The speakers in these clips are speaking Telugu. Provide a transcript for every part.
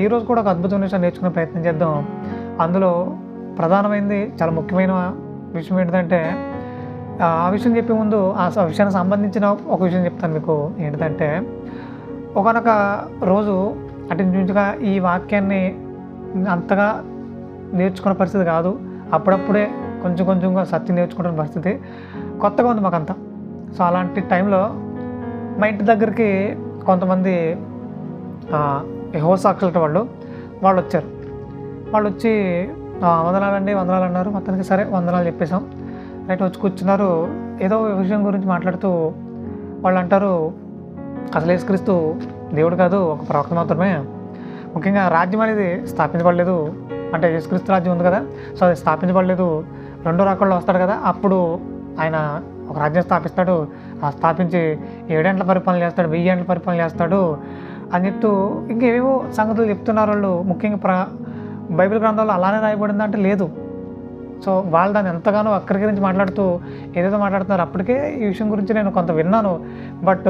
ఈరోజు కూడా ఒక అద్భుతమైన విషయం నేర్చుకునే ప్రయత్నం చేద్దాం. అందులో ప్రధానమైనది చాలా ముఖ్యమైన విషయం ఏంటిదంటే ఆ విషయం చెప్పే ముందు విషయానికి సంబంధించిన ఒక విషయం చెప్తాను మీకు. ఏంటిదంటే ఒకానొక రోజు అటు నుంచిగా ఈ వాక్యాన్ని అంతగా నేర్చుకునే పరిస్థితి కాదు. అప్పుడప్పుడే కొంచెం కొంచెంగా సత్యం నేర్చుకుంటున్న పరిస్థితి. కొత్తగా ఉంది మాకంతా. సో అలాంటి టైంలో మా ఇంటి దగ్గరికి కొంతమంది యెహోవా సాక్షులట వాళ్ళు వచ్చారు. వాళ్ళు వచ్చి వందనాలండి వందనాలు అన్నారు. మొత్తానికి సరే వందనాలు చెప్పేసాం. రైట్ వచ్చి కూర్చున్నారు. ఏదో విషయం గురించి మాట్లాడుతూ వాళ్ళు అంటారు, అసలు యేసుక్రీస్తు దేవుడు కాదు, ఒక ప్రవక్త మాత్రమే. ముఖ్యంగా రాజ్యం అనేది స్థాపించబడలేదు. అంటే యేసుక్రీస్తు రాజ్యం ఉంది కదా, సో అది స్థాపించబడలేదు. రెండో రాకడలో వస్తాడు కదా, అప్పుడు ఆయన ఒక రాజ్యం స్థాపిస్తాడు. స్థాపించి 7 ఏళ్ల పరిపాలన చేస్తాడు, 1000 ఏళ్ల పరిపాలన చేస్తాడు అని చెప్తూ ఇంకేవేవో సంగతులు చెప్తున్నారు వాళ్ళు. ముఖ్యంగా బైబిల్ గ్రంథంలో అలానే రాయబడింది అంటే లేదు. సో వాళ్ళు దాన్ని ఎంతగానో వక్రీకరించి మాట్లాడుతూ ఏదేదో మాట్లాడుతున్నారు. అప్పటికే ఈ విషయం గురించి నేను కొంత విన్నాను. బట్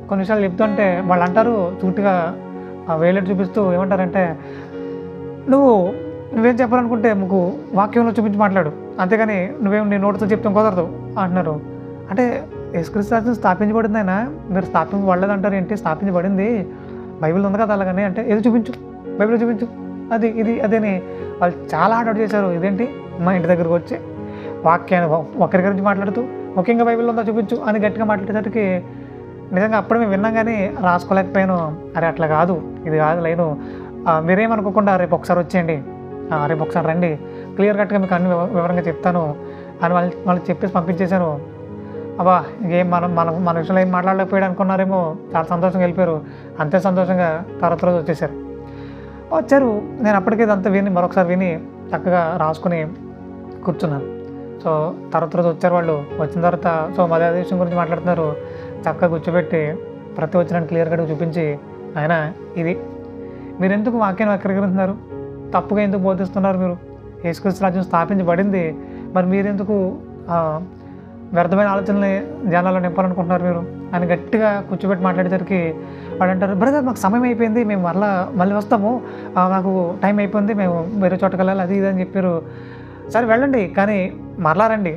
కొన్ని విషయాలు చెప్తుంటే వాళ్ళు అంటారు, సూటిగా వేలెట్ చూపిస్తూ ఏమంటారంటే, నువ్వేం చెప్పాలనుకుంటే మీకు వాక్యంలో చూపించి మాట్లాడు, అంతేగాని నువ్వేం నీ నోటితో చెప్తాం కుదరదు అంటున్నారు. అంటే యేసుక్రీస్తు రాజ్యం స్థాపించబడిందైనా మీరు స్థాపించబడలేదు అంటారు ఏంటి? స్థాపించబడింది, బైబిల్ ఉంది కదా అలాగనే. అంటే ఏదో చూపించు, బైబిల్ చూపించు, అది ఇది అదేని వాళ్ళు చాలా హార్డ్ చేశారు. ఇదేంటి మా ఇంటి దగ్గరకు వచ్చి వాక్యాన్ని ఒకరి గురించి మాట్లాడుతూ ముఖ్యంగా బైబిల్ ఉందా చూపించు అని గట్టిగా మాట్లాడేసరికి నిజంగా అప్పుడు మేము విన్నాం కానీ రాసుకోలేకపోయాను. అరే అట్లా కాదు, ఇది కాదు లైను, మీరేమనుకోకుండా రేపు ఒకసారి వచ్చేయండి, రేపు ఒకసారి రండి, క్లియర్ కట్గా మీకు అన్ని వివరంగా చెప్తాను అని వాళ్ళకి చెప్పేసి పంపించేశాను. అబ్బా ఇంకేం మన విషయంలో ఏం మాట్లాడలేకపోయాడు అనుకున్నారేమో, చాలా సంతోషంగా వెళ్ళిపోయారు. అంతే సంతోషంగా తర్వాత రోజు వచ్చారు. నేను అప్పటికే ఇదంతా మరొకసారి విని చక్కగా రాసుకుని కూర్చున్నాను. సో తర్వాత రోజు వచ్చారు వాళ్ళు. వచ్చిన తర్వాత సో అదే విషయం గురించి మాట్లాడుతున్నారు. చక్కగా కూర్చోబెట్టి ప్రతి వచ్చినాన్ని క్లియర్ కట్గా చూపించి, ఆయన ఇది మీరు ఎందుకు వాక్యాన్ని వక్రీకరిస్తున్నారు, తప్పుగా ఎందుకు బోధిస్తున్నారు, మీరు యేసుక్రీస్తు రాజ్యం స్థాపించబడింది, మరి మీరెందుకు వ్యర్థమైన ఆలోచనల్ని జనాల్లో నింపాలనుకుంటున్నారు మీరు అని గట్టిగా కూర్చోబెట్టి మాట్లాడేసరికి వాడు అంటారు, బ్రదర్ మాకు సమయం అయిపోయింది, మేము మళ్ళీ వస్తాము, మాకు టైం అయిపోయింది, మేము వేరే చోటకి వెళ్ళాలి, అది ఇది అని చెప్పారు. సరే వెళ్ళండి కానీ మరలా రండి,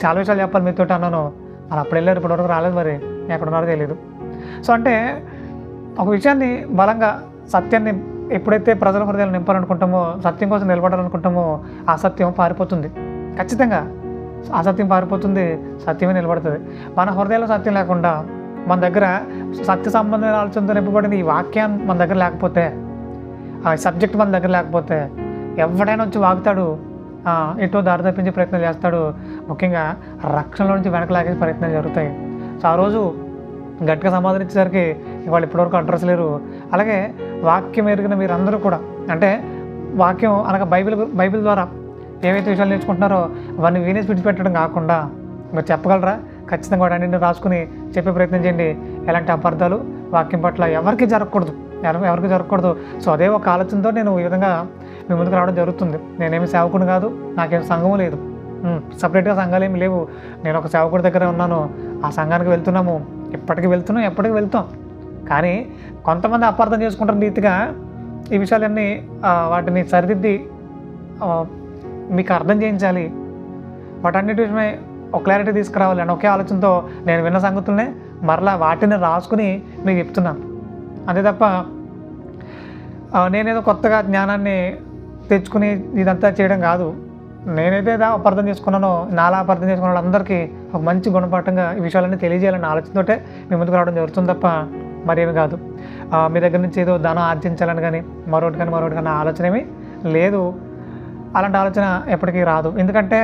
చాలా విషయాలు చెప్పాలి మీతో అన్నాను. మరి అప్పుడు వెళ్ళారు, ఇప్పటివరకు రాలేదు, మరి ఎక్కడ ఉన్నారో తెలియదు. సో అంటే ఒక విషయాన్ని బలంగా సత్యాన్ని ఎప్పుడైతే ప్రజల హృదయాలు నింపాలనుకుంటామో, సత్యం కోసం నిలబడాలనుకుంటామో, ఆ సత్యం పారిపోతుంది. ఖచ్చితంగా ఆ సత్యం పారిపోతుంది, సత్యమే నిలబడుతుంది. మన హృదయాల్లో సత్యం లేకుండా, మన దగ్గర సత్య సంబంధమైన ఆలోచనతో నింపబడింది ఈ వాక్యాన్ని మన దగ్గర లేకపోతే, ఆ సబ్జెక్ట్ మన దగ్గర లేకపోతే ఎవడైనా వచ్చి వాగుతాడు, ఎటో దారి తప్పించే ప్రయత్నం చేస్తాడు. ముఖ్యంగా రక్షణలో నుంచి వెనక లాగే ప్రయత్నాలు జరుగుతాయి. సో ఆ రోజు గట్టిగా సమాధానం ఇచ్చేసరికి వాళ్ళు ఇప్పటివరకు అడ్రస్ లేరు. అలాగే వాక్యం ఎరిగిన మీరందరూ కూడా, అంటే వాక్యం అనగా బైబిల్ ద్వారా ఏవైతే విషయాలు నేర్చుకుంటున్నారో అవన్నీ వినేసి విడిచిపెట్టడం కాకుండా మీరు చెప్పగలరా? ఖచ్చితంగా వాటి అన్నింటిని రాసుకుని చెప్పే ప్రయత్నం చేయండి. ఎలాంటి అపార్థాలు వాక్యం పట్ల ఎవరికి జరగకూడదు. సో అదే ఒక ఆలోచనతో నేను ఈ విధంగా మీ ముందుకు రావడం జరుగుతుంది. నేనేమి సేవకుని కాదు, నాకేం సంఘము లేదు, సపరేట్గా సంఘాలు ఏమి లేవు. నేను ఒక సేవకుడి దగ్గర ఉన్నాను, ఆ సంఘానికి వెళ్తున్నాము, ఎప్పటికీ వెళ్తాం. కానీ కొంతమంది అపార్థం చేసుకుంటున్న రీతిగా ఈ విషయాలన్నీ వాటిని సరిదిద్ది మీకు అర్థం చేయించాలి. వాటన్నిటి విషయమై ఒక క్లారిటీ తీసుకురావాలి అని ఒకే ఆలోచనతో నేను విన్న సంగతులనే మరలా వాటిని రాసుకుని మీకు చెప్తున్నాను. అంతే తప్ప నేనేదో కొత్తగా జ్ఞానాన్ని తెచ్చుకుని ఇదంతా చేయడం కాదు. నేనైతే అపార్థం చేసుకున్నానో, నాలా అపార్థం చేసుకున్న వాళ్ళందరికీ ఒక మంచి గుణపాఠంగా ఈ విషయాలన్నీ తెలియజేయాలన్న ఆలోచనతోటే మీ ముందుకు రావడం జరుగుతుంది తప్ప మరేమి కాదు. మీ దగ్గర నుంచి ఏదో ధనం ఆర్జించాలని కానీ మరొకటి కానీ ఆలోచన ఏమీ లేదు. అలాంటి ఆలోచన ఎప్పటికీ రాదు. ఎందుకంటే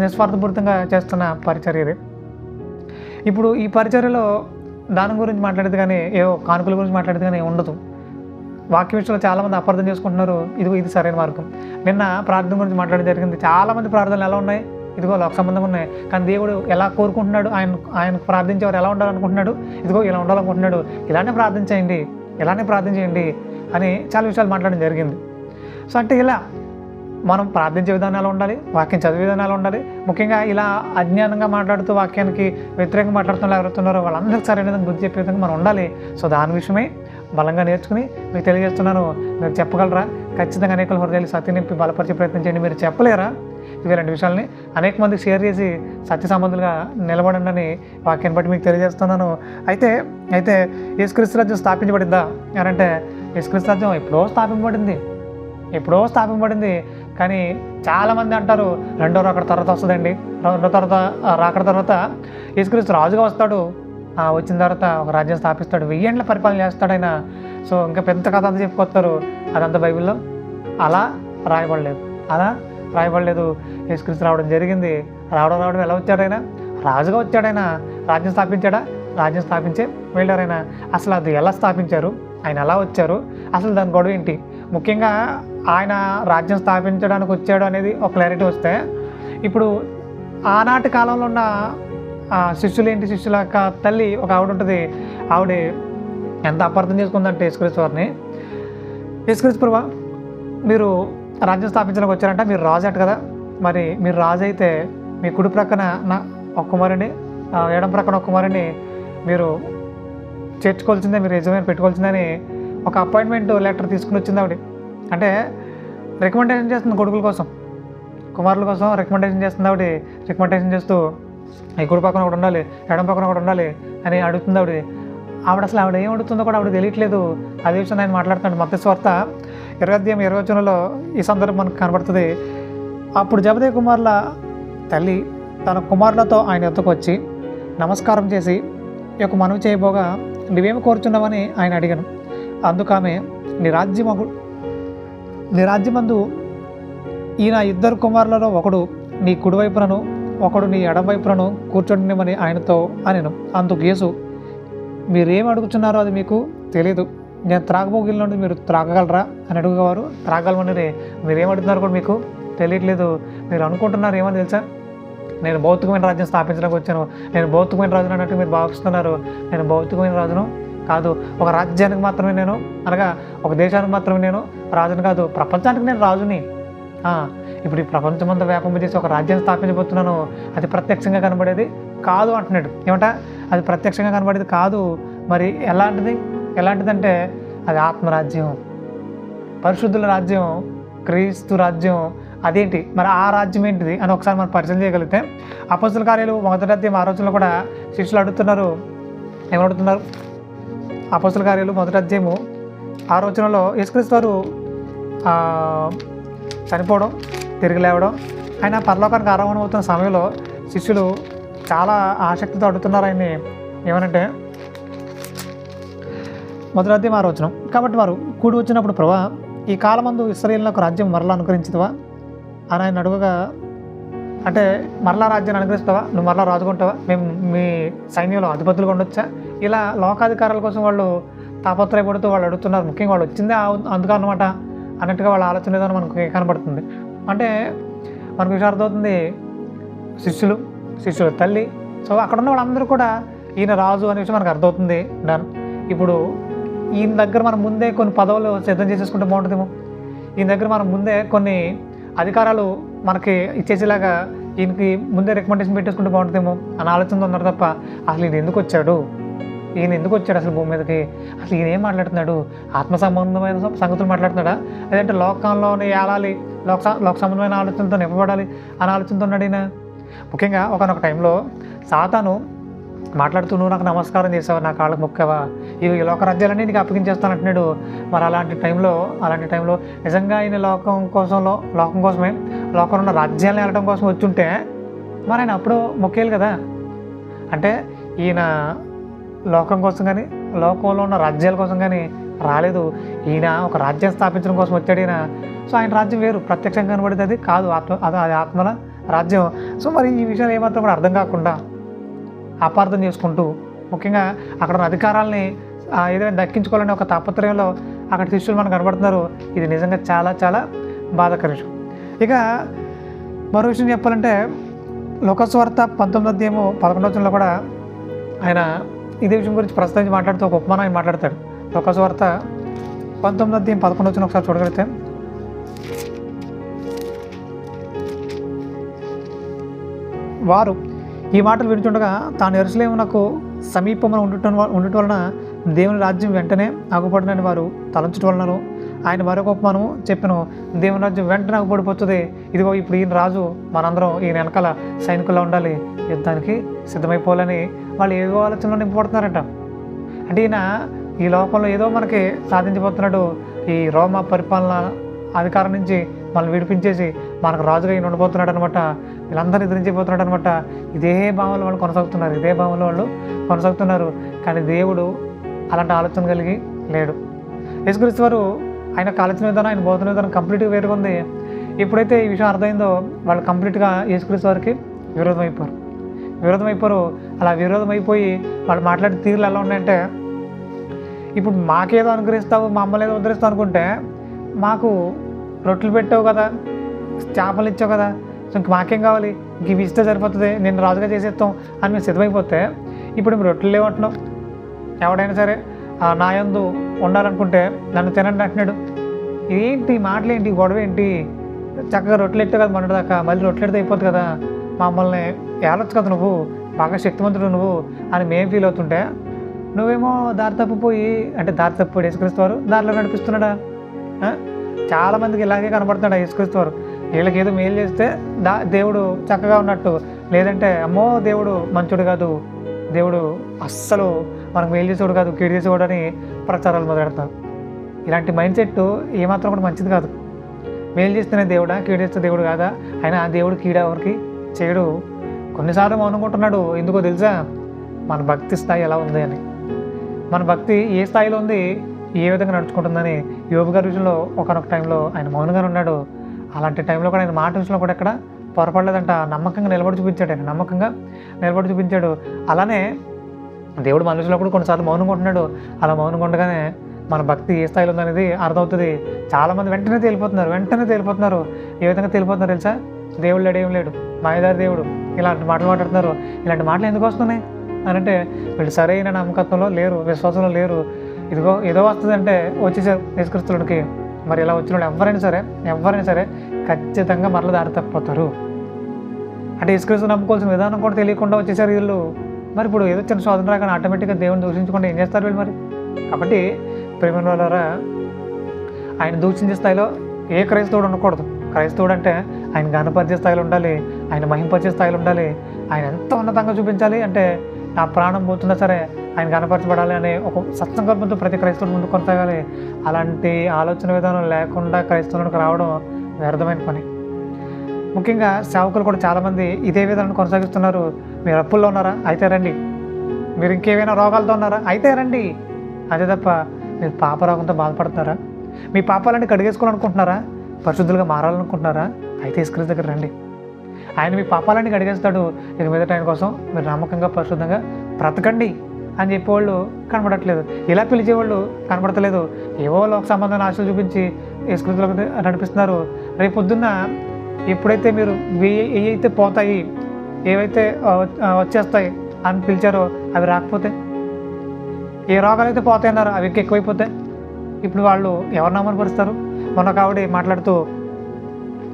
నిస్వార్థపూరితంగా చేస్తున్న పరిచర్య ఇది. ఇప్పుడు ఈ పరిచర్యలో దానం గురించి మాట్లాడేది కానీ, ఏవో కానుకల గురించి మాట్లాడేది కానీ ఉండదు. వాక్య విషయంలో చాలామంది అపార్థం చేసుకుంటున్నారు. ఇది సరైన మార్గం. నిన్న ప్రార్థన గురించి మాట్లాడడం జరిగింది. చాలామంది ప్రార్థనలు ఎలా ఉన్నాయి, ఇదిగో లోక సంబంధంగా ఉన్నాయి. కానీ దేవుడు ఎలా కోరుకుంటున్నాడు, ఆయనకు ప్రార్థించేవారు ఎలా ఉండాలనుకుంటున్నాడు, ఇదిగో ఇలా ఉండాలనుకుంటున్నాడు, ఇలానే ప్రార్థించేయండి అని చాలా విషయాలు మాట్లాడడం జరిగింది. సో అంటే ఇలా మనం ప్రార్థించే విధానాలు ఉండాలి, వాక్యం చదివే విధానాలు ఉండాలి. ముఖ్యంగా ఇలా అజ్ఞానంగా మాట్లాడుతూ వాక్యానికి వ్యతిరేకంగా మాట్లాడుతున్న ఎవరుతున్నారో వాళ్ళందరికీ సరైన విధంగా బుద్ధి చెప్పే విధంగా మనం ఉండాలి. సో దాని విషయమై బలంగా నేర్చుకుని మీకు తెలియజేస్తున్నాను. మీరు చెప్పగలరా? ఖచ్చితంగా అనేక హృదయాలు సత్యం నింపి బలపరిచే ప్రయత్నం చేయండి. మీరు చెప్పలేరా? ఇవి 2 విషయాలని అనేక మందికి షేర్ చేసి సత్య సంబంధులుగా నిలబడండి అని వాక్యాన్ని బట్టి మీకు తెలియజేస్తున్నాను. అయితే యేసుక్రీస్తు రాజ్యం స్థాపించబడిందా అని అంటే యేసుక్రీస్తు రాజ్యం ఎప్పుడో స్థాపించబడింది. కానీ చాలామంది అంటారు రెండో రాకడ తర్వాత వస్తుందండి, రాకడ తర్వాత యేసుక్రీస్తు రాజుగా వస్తాడు, వచ్చిన తర్వాత ఒక రాజ్యం స్థాపిస్తాడు, 1000 ఏళ్ళ పరిపాలన చేస్తాడు ఆయన. సో ఇంకా పెద్ద కథ అంతా చెప్పుకొస్తారు. అదంతా బైబిల్లో అలా రాయబడలేదు. యేసుక్రీస్తు రావడం జరిగింది. రావడం ఎలా వచ్చాడైనా? రాజుగా వచ్చాడైనా. రాజ్యం స్థాపించాడా? రాజ్యం స్థాపించే వెళ్ళారైనా. అసలు అది ఎలా స్థాపించారు? ఆయన ఎలా వచ్చారు? అసలు దాని గొడవ ఏంటి? ముఖ్యంగా ఆయన రాజ్యం స్థాపించడానికి వచ్చాడు అనేది ఒక క్లారిటీ వస్తే, ఇప్పుడు ఆనాటి కాలంలో ఉన్న శిష్యుల యొక్క తల్లి ఒక ఆవిడ ఉంటుంది. ఆవిడ ఎంత అపార్థం చేసుకుందంటే యేసుక్రీస్తు వారిని, యేసుక్రీస్తు ప్రభువా మీరు రాజ్యం స్థాపించడానికి వచ్చారంట, మీరు రాజు అట కదా, మరి మీరు రాజు అయితే మీ కుడి ప్రక్కన ఒక కుమారుని, ఎడం ప్రక్కన ఒక కుమారుని మీరు చేర్చుకోవాల్సిందే, మీరు యజమాని పెట్టుకోవాల్సిందని ఒక అపాయింట్మెంట్ లెటర్ తీసుకుని వచ్చింది ఆవిడ. అంటే రికమెండేషన్ చేస్తుంది కొడుకుల కోసం, కుమారుల కోసం రికమెండేషన్ చేస్తుంది ఆవిడ. రికమెండేషన్ చేస్తూ ఈ కుడి పక్కన ఒకటి ఉండాలి, ఎడం పక్కన ఒకటి ఉండాలి అని అడుగుతుంది ఆవిడ. అసలు ఆవిడ ఏం అడుగుతుందో కూడా ఆవిడ తెలియట్లేదు. అదే విషయం ఆయన మాట్లాడుతున్నాడు. మత్తయి సువార్త 20:20 ఈ సందర్భం మనకు కనబడుతుంది. అప్పుడు జెబెదయి కుమారుల తల్లి తన కుమారులతో ఆయన ఎద్దుకు వచ్చి నమస్కారం చేసి ఈ యొక్క మనవి చేయబోగా, నువ్వేమి కోరుచున్నావని ఆయన అడిగాను. అందుకు ఆమె, నీ రాజ్యమందు ఈయన 2 కుమారులలో ఒకడు నీ కుడివైపునను ఒకడు నీ ఎడమవైపునను కూర్చోండిమని ఆయనతో అనెను. అందుకు యేసు, మీరేమి అడుగుతున్నారో అది మీకు తెలియదు. నేను త్రాగబోగిల నుండి మీరు త్రాగగలరా అని అడుగువారు. త్రాగలమని మీరేం అడుగుతున్నారు కూడా మీకు తెలియట్లేదు. మీరు అనుకుంటున్నారు ఏమని తెలుసా? నేను భౌతికమైన రాజ్యం స్థాపించడానికి వచ్చాను, నేను భౌతికమైన రాజును అన్నట్టు మీరు భావిస్తున్నారు. నేను భౌతికమైన రాజును కాదు, ఒక రాజ్యానికి మాత్రమే నేను, అనగా ఒక దేశానికి మాత్రమే నేను రాజును కాదు, ప్రపంచానికి నేను రాజుని. ఇప్పుడు ఈ ప్రపంచమంతా వ్యాపింపజేసి ఒక రాజ్యాన్ని స్థాపించబోతున్నాను. అది ప్రత్యక్షంగా కనబడేది కాదు అంటున్నాడు. అది ప్రత్యక్షంగా కనబడేది కాదు. మరి ఎలాంటిదంటే అది ఆత్మరాజ్యం, పరిశుద్ధుల రాజ్యం, క్రీస్తు రాజ్యం. అదేంటి మరి ఆ రాజ్యం ఏంటిది అని ఒకసారి మనం పరిశీలన చేయగలిగితే, అపొస్తలుల కార్యాలు 1వ అధ్యాయం 6వ వచనంలో కూడా శిష్యులు అడుగుతున్నారు. ఏమడుగుతున్నారు? అపొస్తలుల కార్యాలు 1వ అధ్యాయము 6వ వచనంలో యేసుక్రీస్తు వారు చనిపోవడం, తిరిగి లేవడం, ఆయన పరలోకానికి ఆరోహణం అవుతున్న సమయంలో శిష్యులు చాలా ఆసక్తితో అడుగుతున్నారు ఆయన్ని. ఏమనంటే 1వ అధ్యాయం 6వ వచనం, కాబట్టి వారు కూడి వచ్చినప్పుడు, ప్రభువా ఈ కాలమందు ఇశ్రాయేలునకు రాజ్యం మరలా అనుగ్రహించుతావా అని ఆయన అడుగుగా, అంటే మరలా రాజ్యాన్ని అనుగ్రహిస్తావా, నువ్వు మరలా రాజుకుంటావా, మేము మీ సైన్యంలో అధిపతులుగా ఉండొచ్చా? ఇలా లోకాధికారాల కోసం వాళ్ళు తాపత్రయపడుతూ వాళ్ళు అడుగుతున్నారు. ముఖ్యంగా వాళ్ళు వచ్చిందే అందుకన్నమాట అన్నట్టుగా వాళ్ళ ఆలోచన ఏదో మనకు కనబడుతుంది. అంటే మనకు విషయం అర్థమవుతుంది, శిష్యుల తల్లి. సో అక్కడ ఉన్న వాళ్ళందరూ కూడా ఈయన రాజు అనే విషయం మనకు అర్థమవుతుంది. ఇప్పుడు ఈయన దగ్గర మనం ముందే కొన్ని పదవులు సిద్ధం చేసేసుకుంటే బాగుంటుందేమో. ఈయన దగ్గర మనం ముందే కొన్ని అధికారాలు మనకి ఇచ్చేసేలాగా ఈయనకి ముందే రికమెండేషన్ పెట్టేసుకుంటే బాగుంటుందేమో అని ఆలోచనతో ఉన్నారు తప్ప, అసలు ఈయన ఎందుకు వచ్చాడు అసలు భూమి మీదకి? అసలు ఈయన ఏం మాట్లాడుతున్నాడు? ఆత్మ సంబంధమైన సంగతులు మాట్లాడుతున్నాడా, లేదంటే లోకంలోనే ఏలాలి, లోక సంబంధమైన ఆలోచనలతో నింపబడాలి అని ఆలోచనతో ఉన్నాడు ఈయన. ముఖ్యంగా ఒకనొక టైంలో సాతాను మాట్లాడుతూ, నువ్వు నాకు నమస్కారం చేసావా, నా కాళ్ళకు మొక్కావా, ఈ లోక రాజ్యాలన్నీ నీకు అప్పగించేస్తాను అంటున్నాడు. మరి అలాంటి టైంలో నిజంగా ఆయన లోకం కోసమే లోకంలో ఉన్న రాజ్యాలను వెళ్ళడం కోసం వచ్చుంటే మరి ఆయన అప్పుడు మొక్కేయాలి కదా. అంటే ఈయన లోకం కోసం కానీ లోకంలో ఉన్న రాజ్యాల కోసం కానీ రాలేదు. ఈయన ఒక రాజ్యం స్థాపించడం కోసం వచ్చాడు ఈయన. సో ఆయన రాజ్యం వేరు, ప్రత్యక్షంగా కనబడేది అది కాదు, అది ఆత్మల రాజ్యం. సో మరి ఈ విషయాలు ఏమాత్రం కూడా అర్థం కాకుండా అపార్థం చేసుకుంటూ, ముఖ్యంగా అక్కడ ఉన్న అధికారాలని ఏదైనా దక్కించుకోవాలనే ఒక తాపత్రయంలో అక్కడ శిష్యులు మనకు కనబడుతున్నారు. ఇది నిజంగా చాలా చాలా బాధాకర విషయం. ఇక మరో విషయం చెప్పాలంటే లూకా సువార్త 19వ అధ్యాయము 11వ వచనంలో కూడా ఆయన ఇదే విషయం గురించి ప్రస్తుతం మాట్లాడుతూ ఒక ఉపమానం ఆయన మాట్లాడతాడు. లూకా సువార్త 19వ అధ్యాయం 11వ వచనం ఒకసారి చూడగలిగితే, వారు ఈ మాటలు వింటుండగా తాను యెరూషలేమునకు సమీపమున ఉండటం వలన దేవుని రాజ్యం వెంటనే ఆగుపడినని వారు తలంచుట వలనను ఆయన మరొక ఉపమానము చెప్పెను. దేవుని రాజ్యం వెంటనే ఆగుపడిపోతుంది. ఇదిగో ఇప్పుడు ఈయన రాజు, మనందరం ఈయన వెనకాల సైనికుల్లో ఉండాలి, యుద్ధానికి సిద్ధమైపోవాలని వాళ్ళు ఏవో ఆలోచనలో నింపబడుతున్నారట. అంటే ఈయన ఈ లోకంలో ఏదో మనకి సాధించబోతున్నాడు. ఈ రోమా పరిపాలన అధికారం నుంచి మనల్ని విడిపించేసి మనకు రాజుగా ఈయన ఉండబోతున్నాడు అనమాట. వీళ్ళందరూ ఎదిరించిపోతున్నాడు అనమాట. ఇదే భావంలో వాళ్ళు కొనసాగుతున్నారు. కానీ దేవుడు అలాంటి ఆలోచన కలిగి లేడు. యేసుక్రీస్తు వారు ఆయన ఆలోచన విధానం, ఆయన బోధన విధానం కంప్లీట్గా వేరుగా ఉంది. ఎప్పుడైతే ఈ విషయం అర్థమైందో వాళ్ళు కంప్లీట్గా యేసుక్రీస్తు వారికి విరోధం అయిపోరు. అలా విరోధం అయిపోయి వాళ్ళు మాట్లాడే తీరులు ఎలా ఉన్నాయంటే, ఇప్పుడు మాకేదో అనుగ్రహిస్తావు, మా అమ్మలు ఏదో ఉద్ధరిస్తావు అనుకుంటే, మాకు రొట్టెలు పెట్టావు కదా, చేపలు ఇచ్చావు కదా, సో ఇంక మాకేం కావాలి, ఇంక ఇవి ఇస్తే సరిపోతుంది, నేను రాజుగా చేసేస్తాం అని మేము సిద్ధమైపోతే, ఇప్పుడు మేము రొట్టెలు లేవంటున్నాం. ఎవడైనా సరే నా యందు ఉండాలనుకుంటే నన్ను తినండి అంటున్నాడు. ఏంటి మాటలు, ఏంటి గొడవ ఏంటి? చక్కగా రొట్టెలు ఎట్టావు కదా మొన్నటి దాకా, మళ్ళీ రొట్టెలు ఎడితే అయిపోతుంది కదా, మమ్మల్ని ఏలొచ్చు కదా నువ్వు, బాగా శక్తివంతుడు నువ్వు అని మేము ఫీల్ అవుతుంటే, నువ్వేమో దారి తప్పిపోయి, అంటే దారి తప్పిపోయి యేసుక్రీస్తు వారు దారిలో నడిపిస్తున్నాడా? చాలామందికి ఇలాగే కనబడుతున్నాడు యేసుక్రీస్తు వారు. వీళ్ళకి ఏదో మేలు చేస్తే దేవుడు చక్కగా ఉన్నట్టు, లేదంటే అమ్మో దేవుడు మంచోడు కాదు, దేవుడు అస్సలు మనకు మేలు చేసేవాడు కాదు, కీడు చేసేవాడు అని ప్రచారాలు మొదలెడతారు. ఇలాంటి మైండ్ సెట్ ఏమాత్రం కూడా మంచిది కాదు. మేలు చేస్తేనే దేవుడా, కీడు చేస్తే దేవుడు కాదా? అయినా ఆ దేవుడు కీడు ఎవరికి చేయడు. కొన్నిసార్లు మౌనుకుంటున్నాడు. ఎందుకో తెలుసా? మన భక్తి స్థాయి ఎలా ఉంది అని, మన భక్తి ఏ స్థాయిలో ఉంది, ఏ విధంగా నడుచుకుంటుందని. యోబు గారి విషయంలో ఒకనొక టైంలో ఆయన మౌనంగానే ఉన్నాడు. అలాంటి టైంలో కూడా ఆయన మాట విషయంలో కూడా ఎక్కడ పొరపడలేదంట. నమ్మకంగా నిలబడి చూపించాడు. అలానే దేవుడు మన విషయంలో కూడా కొన్నిసార్లు మౌనంగా ఉంటున్నాడు. అలా మౌనంగా ఉండగానే మన భక్తి ఏ స్థాయిలో ఉందనేది అర్థమవుతుంది. చాలామంది వెంటనే తేలిపోతున్నారు. ఏ విధంగా తేలిపోతున్నారు తెలుసా? దేవుడు లేడు, ఏం లేడు, మాయదారి దేవుడు, ఇలాంటి మాటలు మాట్లాడుతున్నారు. ఇలాంటి మాటలు ఎందుకు వస్తున్నాయి అని అంటే, వీళ్ళు సరైన నమ్మకత్వంలో లేరు, విశ్వాసంలో లేరు. ఇదిగో ఏదో వస్తుందంటే వచ్చేసారు యేసుక్రీస్తుడికి. మరి ఇలా వచ్చిన వాళ్ళు ఎవరైనా సరే ఖచ్చితంగా మరల దారి తప్పిపోతారు. అంటే యేసుక్రీస్తు నమ్ముకోవాల్సిన విధానం కూడా తెలియకుండా వచ్చేసారు వీళ్ళు. మరి ఇప్పుడు ఏదో చిన్న శోధన రాగానే ఆటోమేటిక్గా దేవుని దూషించకుండా ఏం చేస్తారు వీళ్ళు మరి? కాబట్టి ప్రేమ వాళ్ళారా, ఆయన దూషించే స్థాయిలో ఏ క్రైస్తవుడు ఉండకూడదు. క్రైస్తవుడు అంటే ఆయన గణపరిచే స్థాయిలో ఉండాలి, ఆయన మహింపరిచే స్థాయిలో ఉండాలి. ఆయన ఎంత ఉన్నతంగా చూపించాలి అంటే, నా ప్రాణం పోతున్నా సరే ఆయన గణపరచబడాలి అనే ఒక సత్సంకల్పంతో ప్రతి క్రైస్తవుడు ముందు కొనసాగాలి. అలాంటి ఆలోచన విధానం లేకుండా క్రైస్తవులకు రావడం వ్యర్థమైన పని. ముఖ్యంగా సేవకులు కూడా చాలామంది ఇదే విధానం కొనసాగిస్తున్నారు. మీరు అప్పుల్లో ఉన్నారా? అయితే రండి. మీరు ఇంకేమైనా రోగాలతో ఉన్నారా? అయితే రండి. అదే తప్ప మీరు పాపరోగంతో బాధపడుతున్నారా? మీ పాపాలన్నీ కడిగేసుకోవాలనుకుంటున్నారా? పరిశుద్ధులుగా మారాలనుకుంటున్నారా? అయితే యేసుక్రీస్తు దగ్గర రండి. ఆయన మీ పాపాలన్నీ కడిగేస్తాడు. ఇక మీదట ఆయన కోసం మీరు నమ్మకంగా పరిశుద్ధంగా బ్రతకండి అని చెప్పేవాళ్ళు కనబడట్లేదు. ఇలా పిలిచేవాళ్ళు కనబడతలేదు. ఏవో లోక సంబంధాన్ని ఆశలు చూపించి యేసుక్రీస్తులకు నడిపిస్తున్నారు. రేపు పొద్దున్న ఎప్పుడైతే మీరు ఏవైతే పోతాయి, ఏవైతే వచ్చేస్తాయి అని పిలిచారో అవి రాకపోతే, ఏ రోగాలు అయితే పోతాయన్నారో అవి ఎక్కువైపోతాయి. ఇప్పుడు వాళ్ళు ఎవరు నమ్మకపరుస్తారు? మొన్న ఆవిడ మాట్లాడుతూ,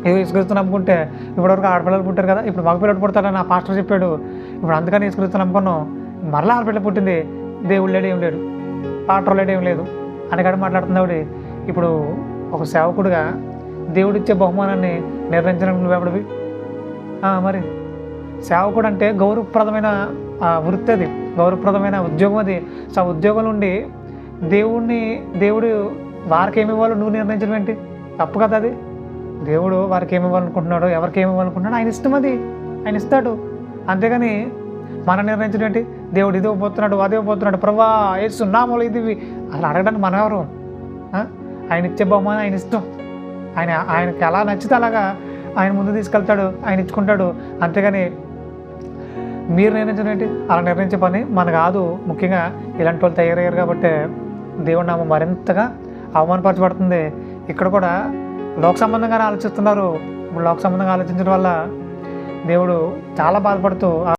ఏదో యేసుక్రీస్తు నమ్ముకుంటే ఇప్పటివరకు ఆడపిల్లలు పుట్టారు కదా, ఇప్పుడు మగపిల్లలు పుడతారని నా పాస్టర్ చెప్పాడు, ఇప్పుడు అందుకని యేసుక్రీస్తు నమ్ముకున్నాం, మరలా ఆడపిల్ల పుట్టింది, దేవుడు లేడు, ఏం లేడు, పాటలు లేడు, ఏం లేదు అని కూడా మాట్లాడుతుంది ఆవిడ. ఇప్పుడు ఒక సేవకుడిగా దేవుడిచ్చే బహుమానాన్ని నిర్ణయించడం నువ్వెవడివి? మరి సేవకుడు అంటే గౌరవప్రదమైన వృత్తి, అది గౌరవప్రదమైన ఉద్యోగం అది. సో ఆ ఉద్యోగం నుండి దేవుడు వారికి ఏమి ఇవ్వాలో నువ్వు నిర్ణయించడం ఏంటి? తప్పు కదా అది. దేవుడు వారికి ఏమి ఇవ్వాలనుకుంటున్నాడో, ఎవరికి ఏమి ఇవ్వాలనుకుంటున్నాడో ఆయన ఇష్టం, అది ఆయన ఇస్తాడు. అంతేగాని మనం నిర్ణయించడం ఏంటి? దేవుడు ఇది ఇవ్వబోతున్నాడు, అది ఇవ్వబోతున్నాడు, ప్రభా యేసు నామములో ఇది అసలు అడగడానికి మనం ఎవరు? ఆయన ఇచ్చే బహుమానం ఆయన ఇష్టం. ఆయనకి ఎలా నచ్చితే అలాగా ఆయన ముందు తీసుకెళ్తాడు, ఆయన ఇచ్చుకుంటాడు. అంతేగాని మీరు నిర్ణయించడం ఏంటి? అలా నిర్ణయించే పని మన కాదు. ముఖ్యంగా ఇలాంటి వాళ్ళు తయారయ్యారు కాబట్టి దేవుడి నామం మరింతగా అవమానపరచబడుతుంది. ఇక్కడ కూడా లోక సంబంధంగానే ఆలోచిస్తున్నారు. లోక సంబంధంగా ఆలోచించడం వల్ల దేవుడు చాలా బాధపడుతూ